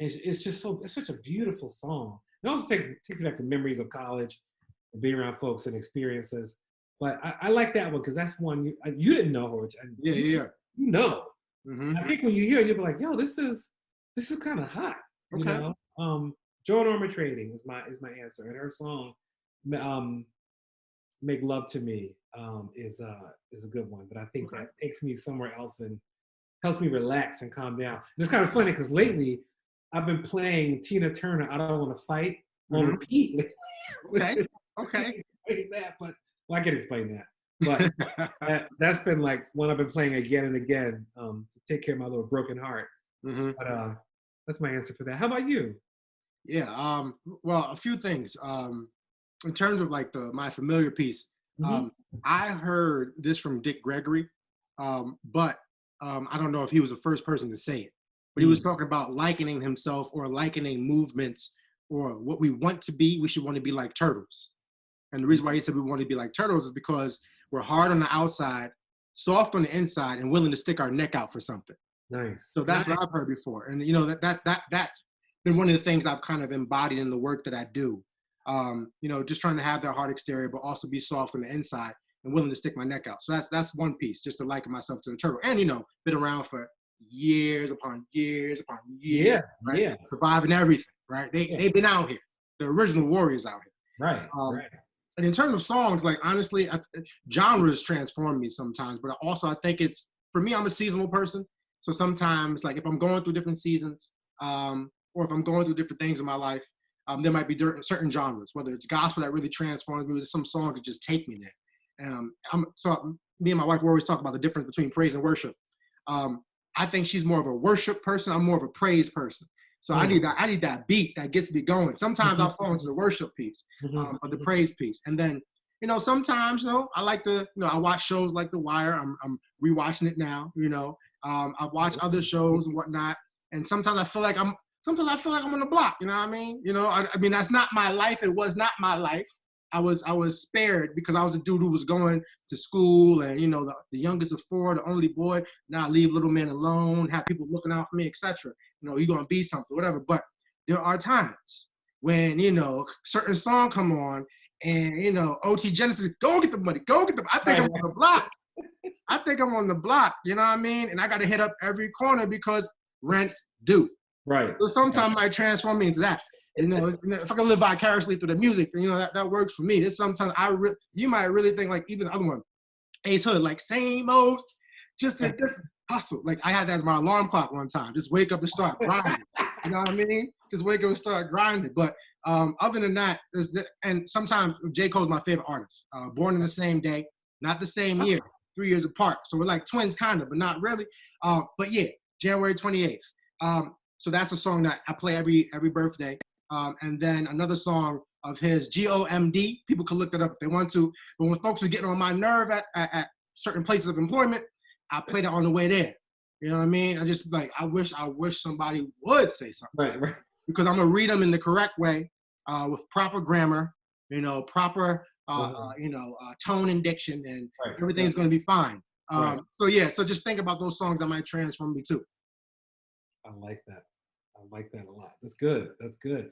And it's such a beautiful song. It also takes me back to memories of college and being around folks and experiences. But I like that one because that's one you didn't know her. Yeah. You know. I think when you hear it, you'll be like, "Yo, this is kind of hot." Okay. You know, Joan Armour Trading is my answer, and her song, "Make Love to Me," is a good one. But I think that takes me somewhere else and helps me relax and calm down. And it's kind of funny because lately I've been playing Tina Turner, "I Don't Want to Fight" on repeat. Okay. That, but I can explain that. But that's been like one I've been playing again and again to take care of my little broken heart. But that's my answer for that. How about you? Yeah. Well, a few things. In terms of like my familiar piece, I heard this from Dick Gregory, but I don't know if he was the first person to say it. But he was talking about likening himself or likening movements or what we want to be. We should want to be like turtles. And the reason why he said we want to be like turtles is because we're hard on the outside, soft on the inside, and willing to stick our neck out for something. Nice. So that's what I've heard before. And you know that's been one of the things I've kind of embodied in the work that I do. You know, just trying to have that hard exterior, but also be soft on the inside and willing to stick my neck out. So that's one piece, just to liken myself to the turtle. And you know, been around for years upon years upon years. Right? Surviving everything. Right? They've been out here. The original warriors out here. Right. And in terms of songs, like honestly, genres transform me sometimes. But also, I think it's for me. I'm a seasonal person, so sometimes, like if I'm going through different seasons, or if I'm going through different things in my life, there might be certain genres, whether it's gospel that really transforms me, or there's some songs that just take me there. So me and my wife will always talk about the difference between praise and worship. I think she's more of a worship person. I'm more of a praise person. So I need that beat that gets me going. Sometimes I'll fall into the worship piece, or the praise piece. And then, sometimes, I like to, I watch shows like The Wire. I'm rewatching it now, I watch other shows and whatnot. And sometimes I feel like I'm on the block, you know what I mean? I mean, that's not my life. It was not my life. I was spared because I was a dude who was going to school and, the youngest of four, the only boy, now leave little man alone, have people looking out for me, etc. You're going to be something, whatever. But there are times when, certain song come on and, OT Genesis, go get the money, go get the money. I think I'm on the block. I think I'm on the block, you know what I mean? And I got to hit up every corner because rent's due. Right. So sometimes I might transform me into that. If I can live vicariously through the music, that works for me. There's sometimes you might really think like even the other one, Ace Hood, like same old, just a different hustle. Like I had that as my alarm clock one time. Just wake up and start grinding. You know what I mean? Just wake up and start grinding. But other than that, and sometimes J. Cole's my favorite artist. Born in the same day, not the same year, 3 years apart. So we're like twins kind of, but not really. But yeah, January 28th. So that's a song that I play every birthday. And then another song of his, GOMD. People can look that up if they want to. But when folks are getting on my nerve at certain places of employment, I play that on the way there. You know what I mean? I just like, I wish somebody would say something. Right. Because I'm going to read them in the correct way, with proper grammar, proper, tone and diction, and everything's going to be fine. So yeah, so just think about those songs that might transform me too. I like that. I like that a lot. That's good. That's good.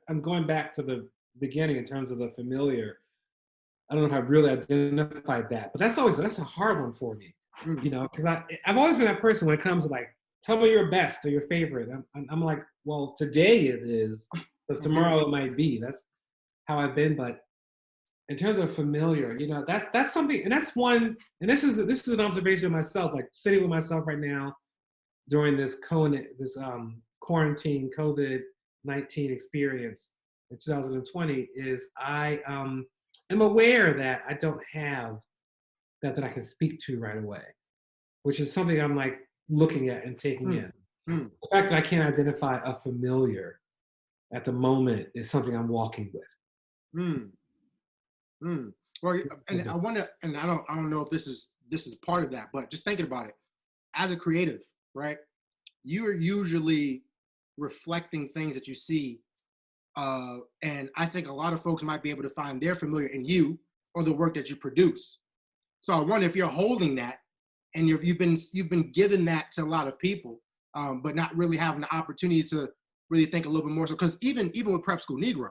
I'm going back to the beginning in terms of the familiar. I don't know if I really identified that, but that's a hard one for me, because I've always been that person when it comes to like, tell me your best or your favorite. I'm like, well, today it is, because tomorrow it might be. That's how I've been. But in terms of familiar, that's something, and that's one. And this is an observation of myself, like sitting with myself right now during this quarantine COVID-19 experience in 2020 is I am aware that I don't have that I can speak to right away, which is something I'm like looking at and taking in. The fact that I can't identify a familiar at the moment is something I'm walking with. Well, and I wonder, and I don't know if this is part of that, but just thinking about it, as a creative, right? You are usually reflecting things that you see, and I think a lot of folks might be able to find their familiar in you or the work that you produce. So I wonder if you're holding that, and you've been given that to a lot of people, but not really having the opportunity to really think a little bit more. So because even with Prep School Negro,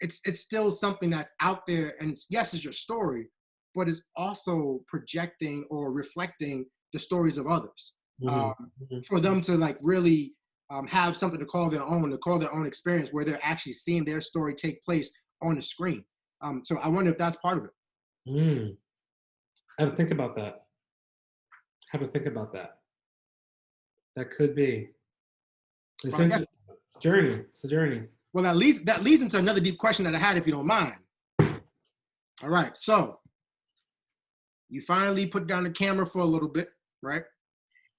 it's still something that's out there, and yes, it's your story, but it's also projecting or reflecting the stories of others. For them to like really have something to call their own experience, where they're actually seeing their story take place on the screen. So I wonder if that's part of it. I have to think about that. That could be. It's interesting. It's a journey. Well, that leads into another deep question that I had, if you don't mind. All right, so you finally put down the camera for a little bit, right?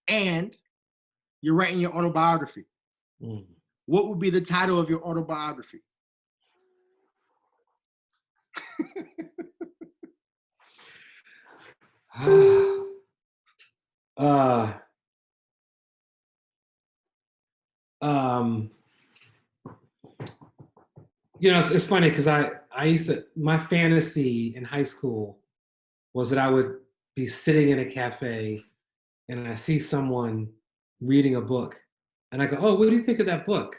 And you're writing your autobiography. What would be the title of your autobiography? It's funny because I used to, my fantasy in high school was that I would be sitting in a cafe and I see someone reading a book and I go, oh, what do you think of that book?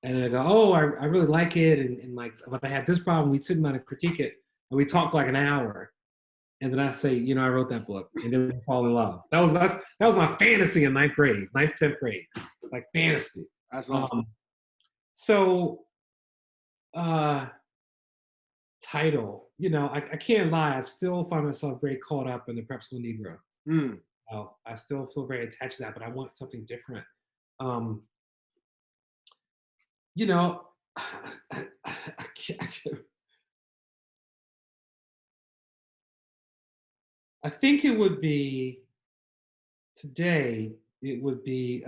And I go, oh, I really like it. And like, but I had this problem. We'd sit down and critique it and we talked like an hour. And then I say, I wrote that book, and then we fall in love. That was my fantasy in 10th, 10th grade, like fantasy. That's awesome. Title, I can't lie. I still find myself very caught up in the Prep School Negro. I still feel very attached to that, but I want something different. I think it would be today. It would be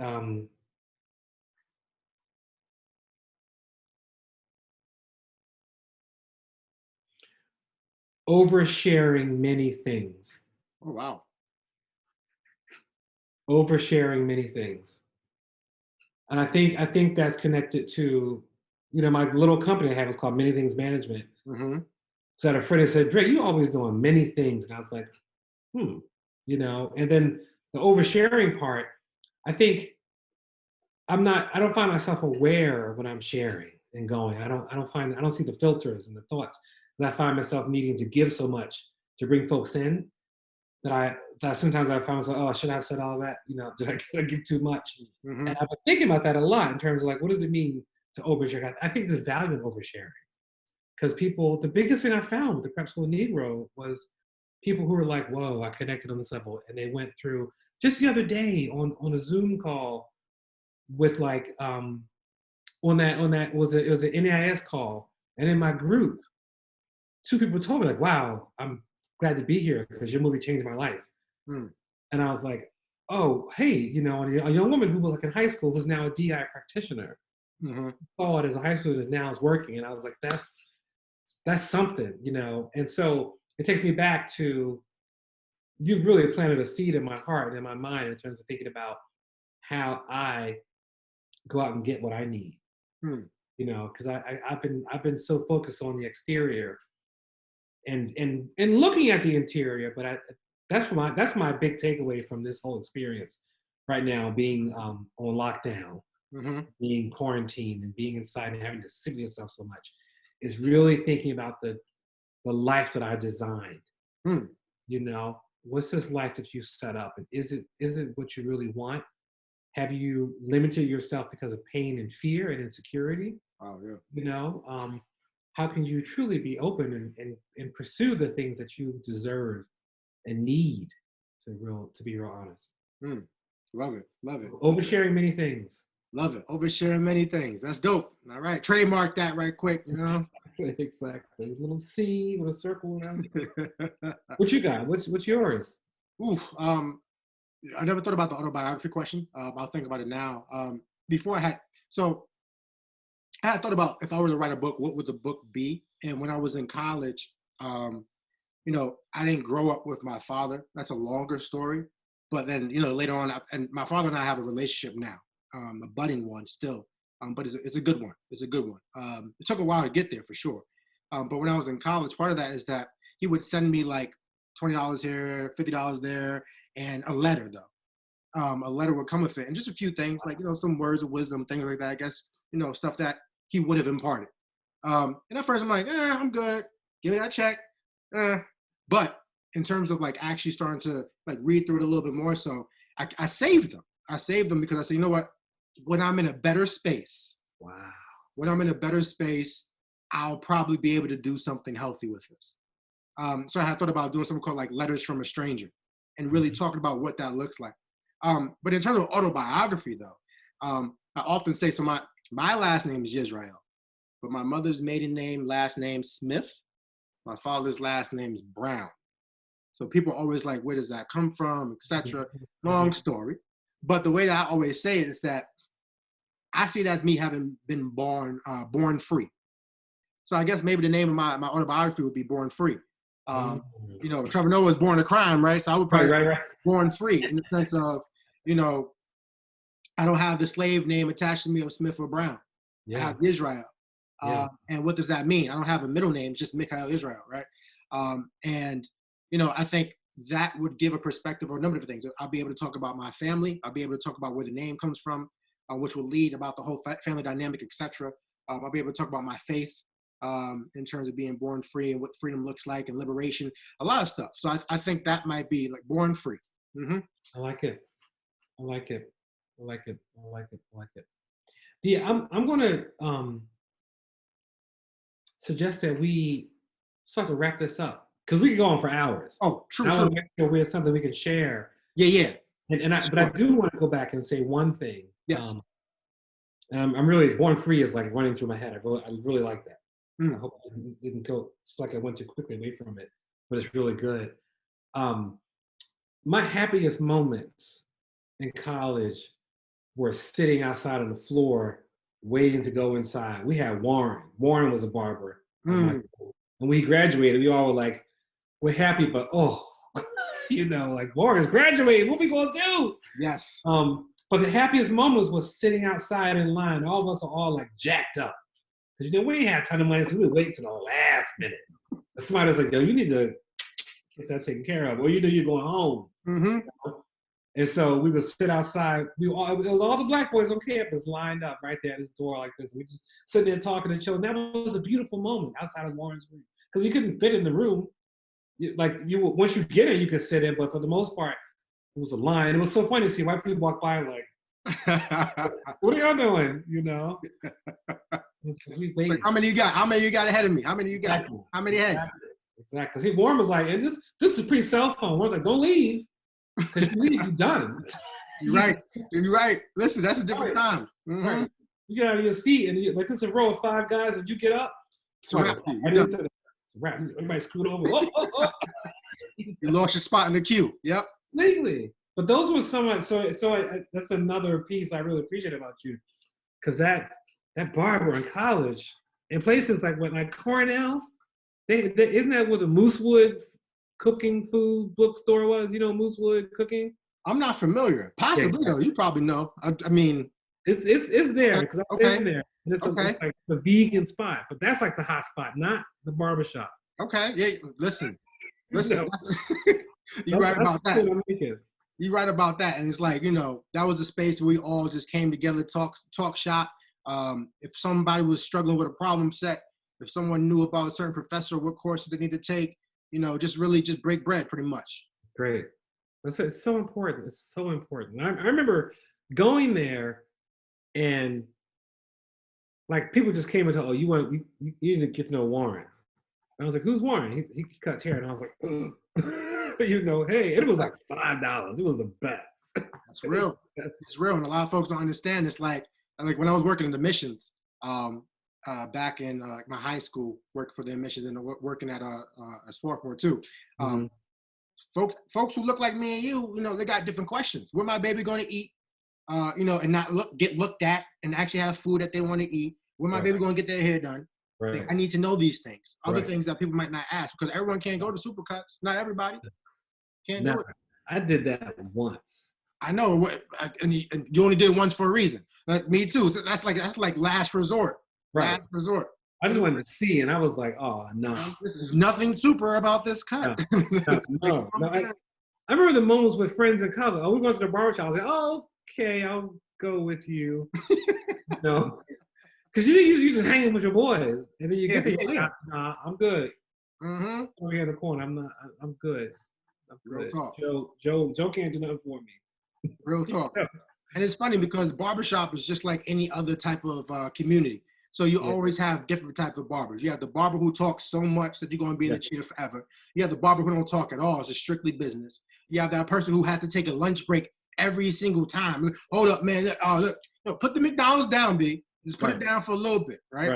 Oversharing many things. Oh, wow. Oversharing many things. And I think that's connected to, my little company I have is called Many Things Management. Mm-hmm. So I had a friend that said, Dre, you always doing many things. And I was like, and then the oversharing part, I think I don't find myself aware when I'm sharing and going. I don't see the filters and the thoughts. Because I find myself needing to give so much to bring folks in that sometimes I find myself, oh, should I have said all that? Did I give too much? Mm-hmm. And I've been thinking about that a lot in terms of like, what does it mean to overshare? I think there's value in oversharing. Because the biggest thing I found with the Prep School Negro was people who were like, whoa, I connected on this level. And they went through just the other day on a Zoom call with like, it was an NAIS call. And in my group, 2 people told me like, wow, I'm glad to be here because your movie changed my life. Mm. And I was like, oh, hey, a young woman who was like in high school who's now a DI practitioner, saw it as a high school that now is working. And I was like, that's something, And so it takes me back to, you've really planted a seed in my heart and in my mind in terms of thinking about how I go out and get what I need. Because I've been so focused on the exterior and looking at the interior, but that's my big takeaway from this whole experience right now, being on lockdown, being quarantined and being inside and having to sit with yourself so much, is really thinking about the life that I designed. What's this life that you set up, and is it what you really want? Have you limited yourself because of pain and fear and insecurity? Oh, yeah. How can you truly be open and pursue the things that you deserve and need, to be real honest? Love it. Oversharing many things. Love it. Oversharing many things. That's dope. All right. Trademark that right quick, Exactly. A little C with a circle around it. What you got? What's yours? Ooh, I never thought about the autobiography question. I'll think about it now. Before I had thought about, if I were to write a book, what would the book be? And when I was in college, I didn't grow up with my father. That's a longer story. But then, later on, and my father and I have a relationship now, a budding one still. But it's a good one. It's a good one. It took a while to get there for sure. But when I was in college, part of that is that he would send me like $20 here, $50 there, and a letter though. A letter would come with it, and just a few things like some words of wisdom, things like that. I guess stuff that he would have imparted. And at first I'm like, I'm good. Give me that check. But in terms of like actually starting to like read through it a little bit more, so I saved them. I saved them because I said, you know what? When I'm in a better space, when I'm in a better space, I'll probably be able to do something healthy with this. So I had thought about doing something called like Letters from a Stranger, and really talking about what that looks like. But in terms of autobiography, though, I often say, so my last name is Yisrael, but my mother's last name Smith. My father's last name is Brown. So people are always like, where does that come from, etc. Long story. But the way that I always say it is that I see it as me having been born free. So I guess maybe the name of my autobiography would be Born Free. Trevor Noah was born a crime, right? So I would probably say Born Free, in the sense of, I don't have the slave name attached to me of Smith or Brown. I have Israel. And what does that mean? I don't have a middle name, just Mikael Israel, right? I think that would give a perspective of a number of things. I'll be able to talk about my family. I'll be able to talk about where the name comes from, which will lead about the whole family dynamic, etc. I'll be able to talk about my faith in terms of being born free and what freedom looks like and liberation, a lot of stuff. So I think that might be like Born Free. I like it. Yeah, I'm going to suggest that we start to wrap this up, because we can go on for hours. Oh, true. I want to make sure we have something we can share. Yeah. But I do want to go back and say one thing. Yes. And I'm really, Born Free is like running through my head. I really like that. I hope I didn't go, it's like I went too quickly away from it, but it's really good. My happiest moments in college were sitting outside on the floor waiting to go inside. We had Warren. Warren was a barber. And when he graduated, we all were like, we're happy, but you know, like Lauren's graduating. What we gonna do? Yes. But the happiest moments was sitting outside in line. All of us are all like jacked up. Because you know, we ain't had a ton of money, so we would wait till the last minute. But somebody was like, yo, you need to get that taken care of. Or you know you're going home. Mm-hmm. You know? And so we would sit outside. It was all the black boys on campus lined up right there at this door like this. We just sitting there talking and chilling. That was a beautiful moment outside of Lauren's room. Because you couldn't fit in the room. Once you get in, you could sit in, but for the most part, it was a line. It was so funny to see white people walk by like, what are y'all doing? You know? Like, how many you got? How many you got ahead of me? How many you got? Exactly. How many heads? Exactly. See, Warren was like, and this is pre-cell phone. Warren's like, don't leave. Because if you leave, you're done. You're right. You're right. Listen, that's a different time. Mm-hmm. Right. You get out of your seat and like it's a row of 5 guys and you get up. It's a wrap. It's a wrap. Everybody scoot over. You lost your spot in the queue. Yep. Legally. But those were somewhat, so that's another piece I really appreciate about you. Because that barber in college, in places like Cornell, isn't that what the Moosewood cooking food bookstore was? You know, Moosewood Cooking? I'm not familiar. Possibly, though. You probably know. I mean. It's there because I've been there. It's like the vegan spot, but that's like the hot spot, not the barbershop. Okay. Yeah. Listen. You're right about that. You're right about that. And it's like, you know, that was a space where we all just came together, talk shop. If somebody was struggling with a problem set, if someone knew about a certain professor, what courses they need to take, you know, just break bread pretty much. Great. It's so important. It's so important. I remember going there and like people just came and told, you need to get to know Warren. And I was like, who's Warren? He cuts hair. And I was like, you know, hey, it was like $5. It was the best. That's real. It's real. And a lot of folks don't understand. It's like when I was working in admissions, back in my high school, worked for the admissions and working at a Swarthmore too. Folks who look like me and you know, they got different questions. Where my baby going to eat? You know, and not get looked at and actually have food that they want to eat. Where my baby going to get their hair done? Right. I need to know these things. Other things that people might not ask because everyone can't go to Supercuts. Not everybody can't do it. I did that once. I know. And you only did it once for a reason. Like me too. So that's like last resort. Right. Last resort. I just wanted to see, and I was like, oh no. There's nothing super about this cut. No. I remember the moments with friends in college. Oh, we're going to the barbershop. I was like, oh, okay, I'll go with you. No. Because you just hanging with your boys, and then you get there. Nah, I'm good. Mm-hmm. Over here in the corner, I'm good. Real talk. Joe can't do nothing for me. Real talk. And it's funny because barbershop is just like any other type of community. So you always have different types of barbers. You have the barber who talks so much that you're going to be in the chair forever. You have the barber who don't talk at all. It's just strictly business. You have that person who has to take a lunch break every single time. Hold up, man. Look, put the McDonald's down, B. Just put it down for a little bit, right?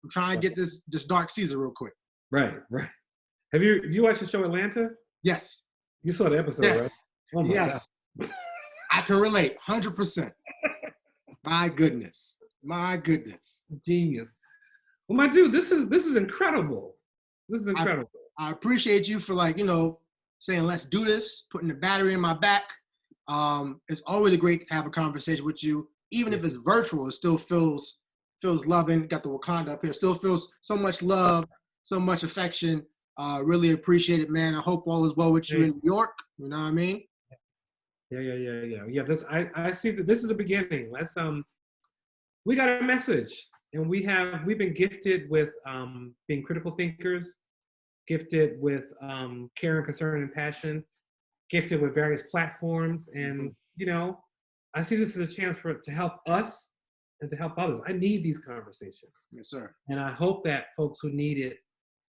I'm trying to get this Dark Caesar real quick. Right. Have you watched the show Atlanta? Yes. You saw the episode, right? Oh my God. I can relate, 100%. My goodness. Genius. Well, my dude, this is incredible. This is incredible. I appreciate you for saying let's do this, putting the battery in my back. It's always great to have a conversation with you. Even if it's virtual, it still feels loving. Got the Wakanda up here. Still feels so much love, so much affection. Really appreciate it, man. I hope all is well with you in New York. You know what I mean? Yeah. I see that this is the beginning. Let's we got a message, and we've been gifted with being critical thinkers, gifted with care and concern and passion, gifted with various platforms, and you know. I see this as a chance to help us and to help others. I need these conversations. Yes, sir. And I hope that folks who need it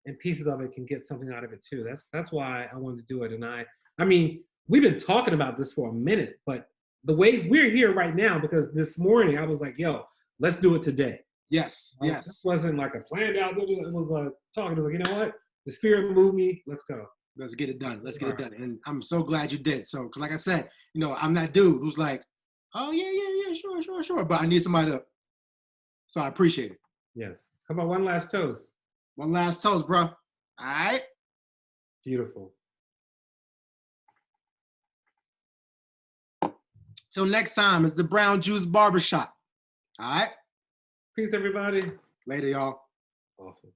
and pieces of it can get something out of it too. That's why I wanted to do it. And I mean, we've been talking about this for a minute, but the way we're here right now, because this morning I was like, yo, let's do it today. Yes. This wasn't like a planned out. It was talking. It was like, you know what? The spirit moved me. Let's go. Let's get it done. Let's get it done. And I'm so glad you did. So, cause like I said, you know, I'm that dude who's like, oh, yeah, sure. But I need somebody to. So I appreciate it. Yes. How about one last toast? One last toast, bro. All right. Beautiful. Till next time, it's the Brown Juice Barbershop. All right? Peace, everybody. Later, y'all. Awesome.